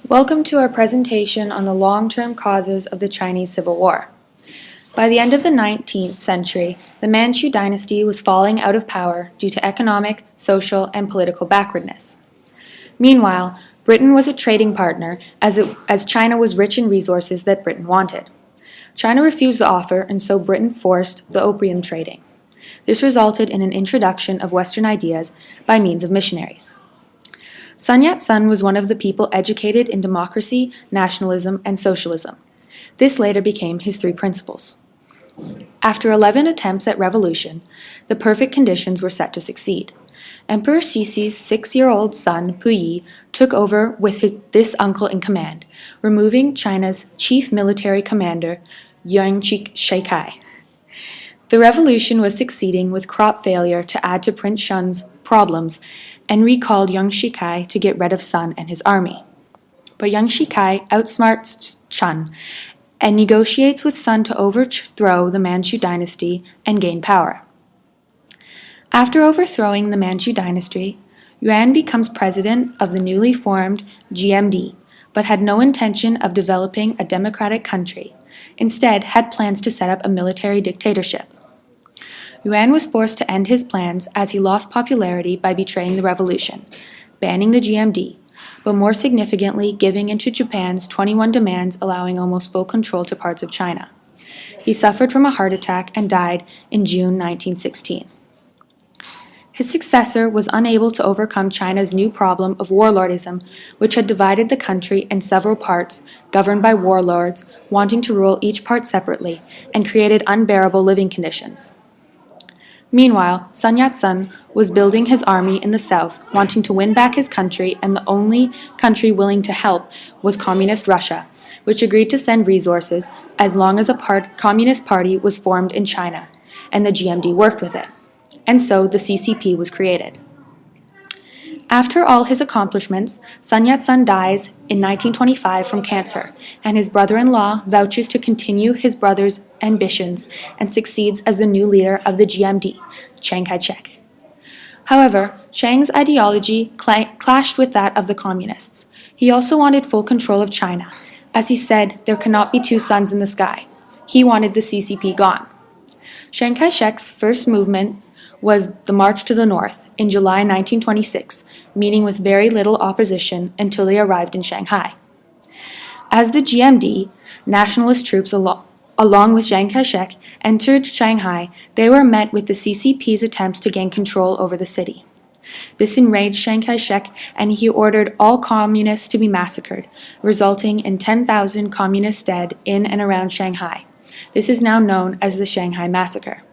Welcome to our presentation on the long-term causes of the Chinese Civil War. By the end of the 19th century, the Manchu dynasty was falling out of power due to economic, social, and political backwardness. Meanwhile, Britain was a trading partner as China was rich in resources that Britain wanted. China refused the offer, and so Britain forced the opium trading. This resulted in an introduction of Western ideas by means of missionaries. Sun Yat-sen was one of the people educated in democracy, nationalism, and socialism. This later became his three principles. After 11 attempts at revolution, the perfect conditions were set to succeed. Emperor Sisi's 6-year-old son, Puyi, took over with this uncle in command, removing China's chief military commander, Yuan Shikai. The revolution was succeeding with crop failure to add to Prince Shun's problems and recalled Yuan Shikai to get rid of Sun and his army. But Yuan Shikai outsmarts Shun and negotiates with Sun to overthrow the Manchu dynasty and gain power. After overthrowing the Manchu dynasty, Yuan becomes president of the newly formed GMD, but had no intention of developing a democratic country, instead had plans to set up a military dictatorship. Yuan was forced to end his plans as he lost popularity by betraying the revolution, banning the GMD, but more significantly giving in to Japan's 21 demands allowing almost full control to parts of China. He suffered from a heart attack and died in June 1916. His successor was unable to overcome China's new problem of warlordism, which had divided the country in several parts, governed by warlords, wanting to rule each part separately, and created unbearable living conditions. Meanwhile, Sun Yat-sen was building his army in the south, wanting to win back his country, and the only country willing to help was Communist Russia, which agreed to send resources as long as a Communist Party was formed in China, and the GMD worked with it. And so the CCP was created. After all his accomplishments, Sun Yat-sen dies in 1925 from cancer, and his brother-in-law vouches to continue his brother's ambitions and succeeds as the new leader of the GMD, Chiang Kai-shek. However, Chiang's ideology clashed with that of the communists. He also wanted full control of China. As he said, there cannot be two suns in the sky. He wanted the CCP gone. Chiang Kai-shek's first movement was the March to the North in July 1926, meeting with very little opposition until they arrived in Shanghai. As the GMD, nationalist troops along with Chiang Kai-shek entered Shanghai, they were met with the CCP's attempts to gain control over the city. This enraged Chiang Kai-shek, and he ordered all communists to be massacred, resulting in 10,000 communists dead in and around Shanghai. This is now known as the Shanghai Massacre.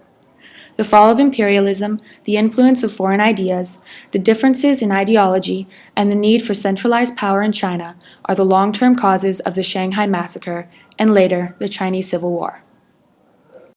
The fall of imperialism, the influence of foreign ideas, the differences in ideology, and the need for centralized power in China are the long-term causes of the Shanghai Massacre and later the Chinese Civil War.